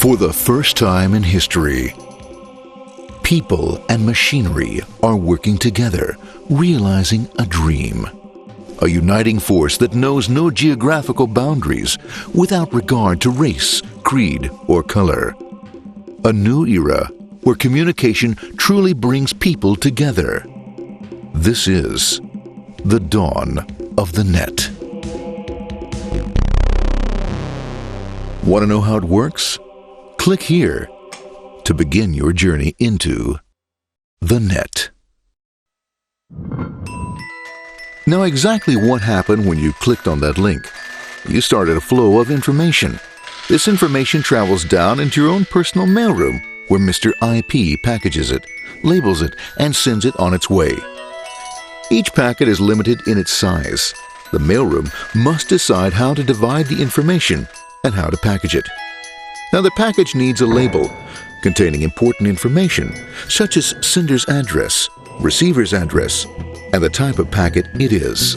For the first time in history, people and machinery are working together, realizing a dream. A uniting force that knows no geographical boundaries without regard to race, creed, or color. A new era where communication truly brings people together. This is the dawn of the net. Want to know how it works? Click here to begin your journey into the net. Now, exactly what happened when you clicked on that link? You started a flow of information. This information travels down into your own personal mailroom, where Mr. IP packages it, labels it, and sends it on its way. Each packet is limited in its size. The mailroom must decide how to divide the information and how to package it. Now, the package needs a label containing important information, such as sender's address, receiver's address, and the type of packet it is.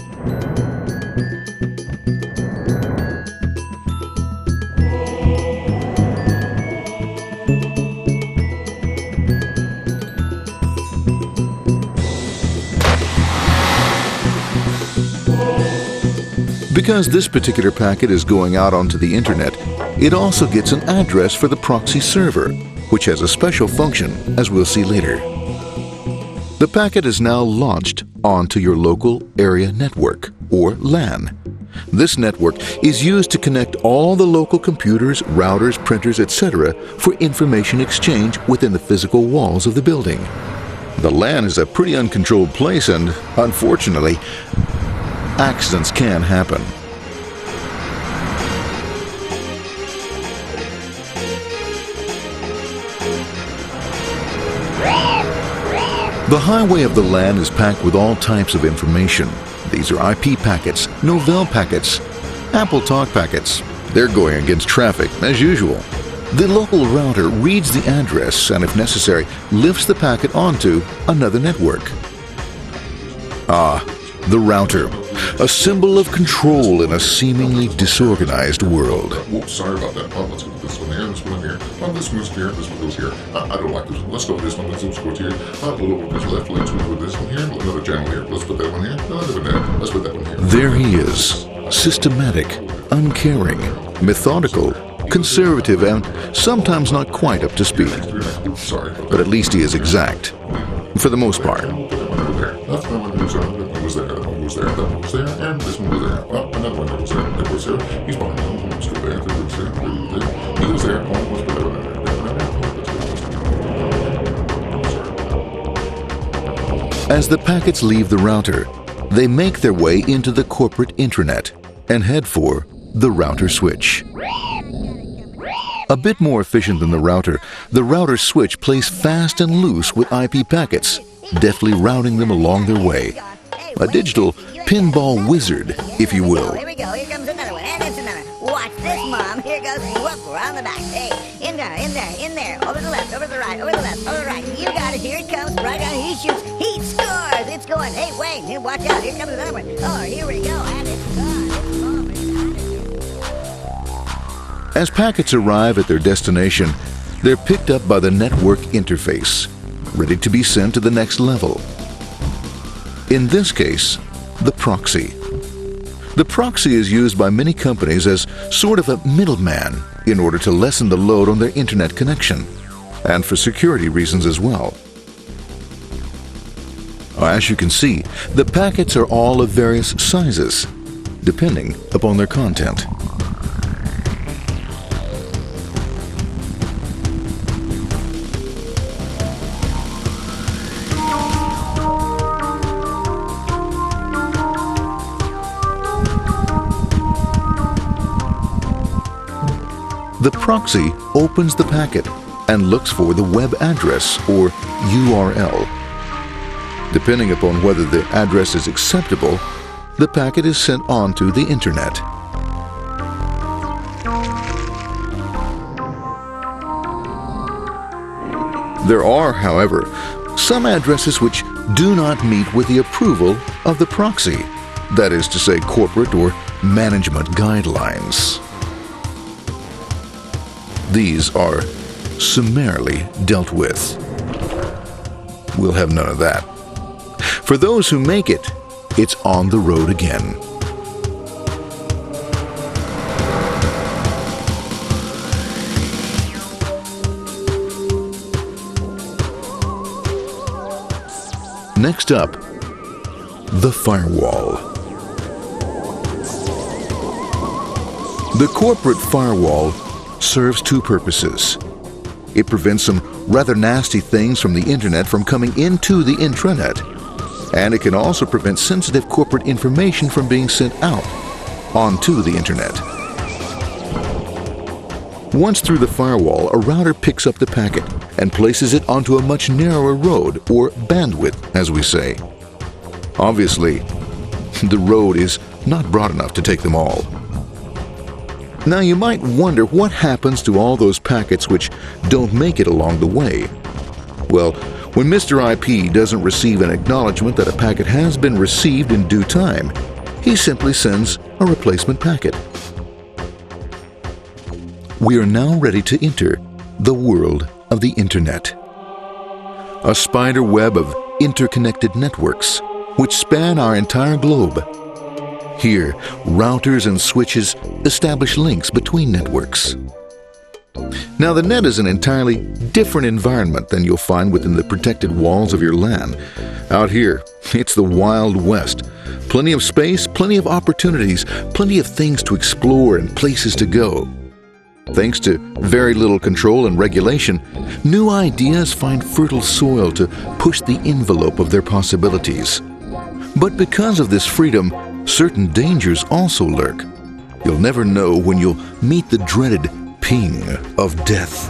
Because this particular packet is going out onto the internet, it also gets an address for the proxy server, which has a special function, as we'll see later. The packet is now launched onto your local area network, or LAN. This network is used to connect all the local computers, routers, printers, etc. for information exchange within the physical walls of the building. The LAN is a pretty uncontrolled place, and unfortunately, accidents can happen. The highway of the LAN is packed with all types of information. These are IP packets, Novell packets, Apple Talk packets. They're going against traffic, as usual. The local router reads the address and, if necessary, lifts the packet onto another network. The router, a symbol of control in a seemingly disorganized world. Whoops, sorry about that. Let's go with this one here, this one here. This one goes here, this one goes here. I don't like this one. Let's go with this one. Let's go here. A little bit left. Let's go with this one here. Another channel here. Let's put that one here. Another one there. Let's put that one here. There he is, systematic, uncaring, methodical, conservative, and sometimes not quite up to speed. Sorry. But at least he is exact, for the most part. That's the one that was there. That was there. That one was there. That one was there. And this one was there. Oh, another one that was there. That was there. He's behind him. He was there. That was there. He was there. Oh, was there. As the packets leave the router, they make their way into the corporate intranet and head for the router switch. A bit more efficient than the router switch plays fast and loose with IP packets, deftly routing them along their way. A digital pinball wizard, if you will. Here we go. Here comes another one. And it's another. Watch this, Mom. Here goes. Whoop, around the back. Hey, in there, in there, in there. Over the left, over the right, over the left, over the right. You got it. Here it comes. Right on. He shoots. He scores. It's going. Hey, Wayne. Here, watch out. Here comes another one. Oh, here we go. And it's gone. It's gone. As packets arrive at their destination, they're picked up by the network interface, ready to be sent to the next level. In this case, the proxy. The proxy is used by many companies as sort of a middleman in order to lessen the load on their internet connection, and for security reasons as well. As you can see, the packets are all of various sizes, depending upon their content. The proxy opens the packet and looks for the web address, or URL. Depending upon whether the address is acceptable, the packet is sent on to the internet. There are, however, some addresses which do not meet with the approval of the proxy, that is to say, corporate or management guidelines. these are summarily dealt with. We'll have none of that. For those who make it, it's on the road again. Next up, the firewall. The corporate firewall serves two purposes. It prevents some rather nasty things from the internet from coming into the intranet, and it can also prevent sensitive corporate information from being sent out onto the internet. Once through the firewall, a router picks up the packet and places it onto a much narrower road, or bandwidth, as we say. Obviously, the road is not broad enough to take them all. Now you might wonder what happens to all those packets which don't make it along the way. Well, when Mr. IP doesn't receive an acknowledgement that a packet has been received in due time, he simply sends a replacement packet. We are now ready to enter the world of the Internet. A spider web of interconnected networks which span our entire globe. Here, routers and switches establish links between networks. Now, the net is an entirely different environment than you'll find within the protected walls of your LAN. Out here, it's the Wild West. Plenty of space, plenty of opportunities, plenty of things to explore and places to go. Thanks to very little control and regulation, new ideas find fertile soil to push the envelope of their possibilities. But because of this freedom, certain dangers also lurk. You'll never know when you'll meet the dreaded ping of death.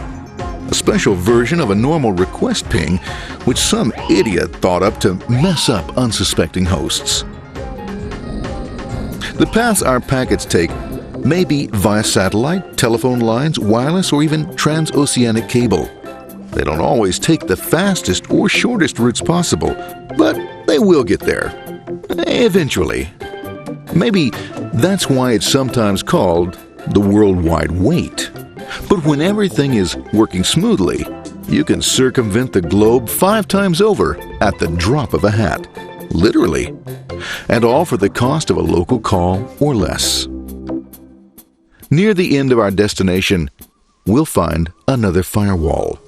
A special version of a normal request ping, which some idiot thought up to mess up unsuspecting hosts. The paths our packets take may be via satellite, telephone lines, wireless, or even transoceanic cable. They don't always take the fastest or shortest routes possible, but they will get there. Eventually. Maybe that's why it's sometimes called the worldwide wait. But when everything is working smoothly, you can circumvent the globe 5 times over at the drop of a hat. Literally. And all for the cost of a local call or less. Near the end of our destination, we'll find another firewall.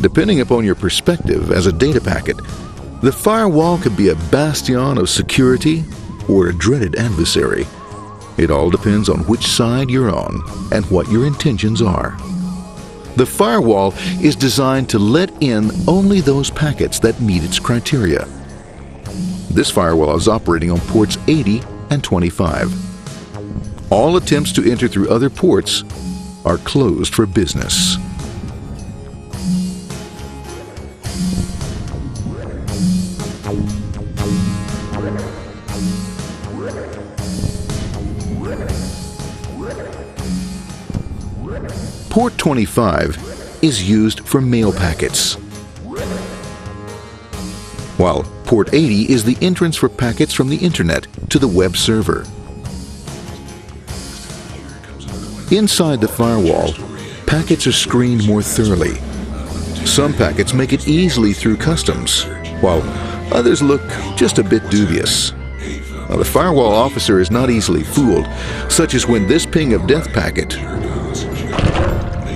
Depending upon your perspective as a data packet, the firewall could be a bastion of security or a dreaded adversary. It all depends on which side you're on and what your intentions are. The firewall is designed to let in only those packets that meet its criteria. This firewall is operating on ports 80 and 25. All attempts to enter through other ports are closed for business. Port 25 is used for mail packets, while Port 80 is the entrance for packets from the Internet to the web server. Inside the firewall, packets are screened more thoroughly. Some packets make it easily through customs, while others look just a bit dubious. Now, the firewall officer is not easily fooled, such as when this ping of death packet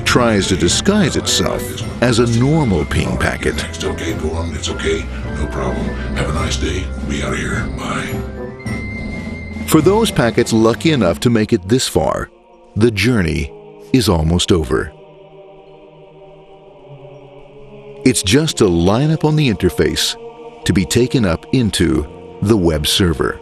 tries to disguise itself as a normal ping packet. It's okay, go on, it's okay, no problem. Have a nice day, be out of here, bye. For those packets lucky enough to make it this far, the journey is almost over. It's just a lineup on the interface to be taken up into the web server.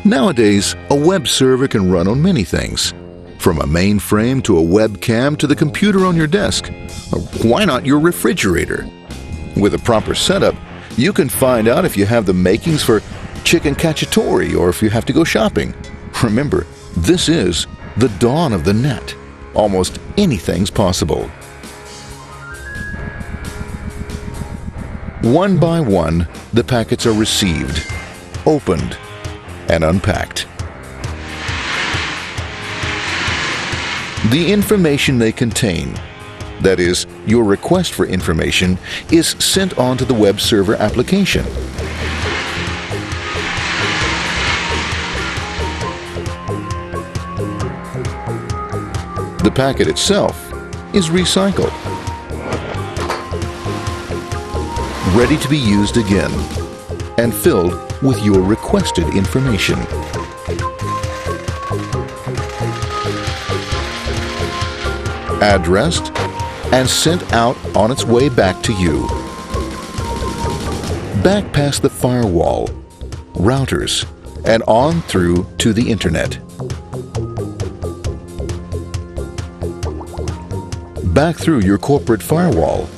Nowadays, a web server can run on many things, from a mainframe to a webcam to the computer on your desk, or why not your refrigerator? With a proper setup, you can find out if you have the makings for chicken cacciatore or if you have to go shopping. Remember, this is the dawn of the net. Almost anything's possible. One by one, the packets are received, opened, and unpacked. The information they contain, that is, your request for information, is sent on to the web server application. The packet itself is recycled, ready to be used again, and filled with your requested information. Addressed and sent out on its way back to you. Back past the firewall, routers, and on through to the internet. Back through your corporate firewall.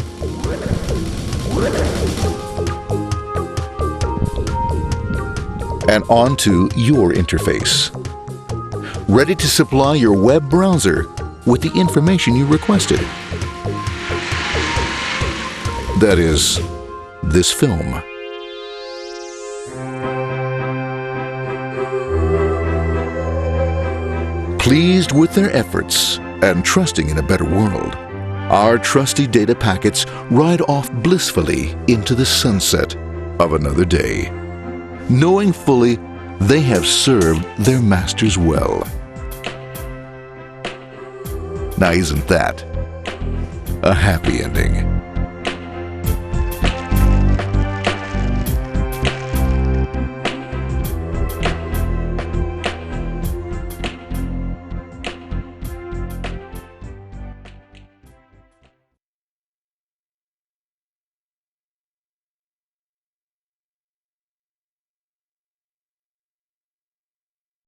And onto your interface. Ready to supply your web browser with the information you requested. That is, this film. Pleased with their efforts and trusting in a better world, our trusty data packets ride off blissfully into the sunset of another day, knowing fully they have served their masters well. Now, isn't that a happy ending?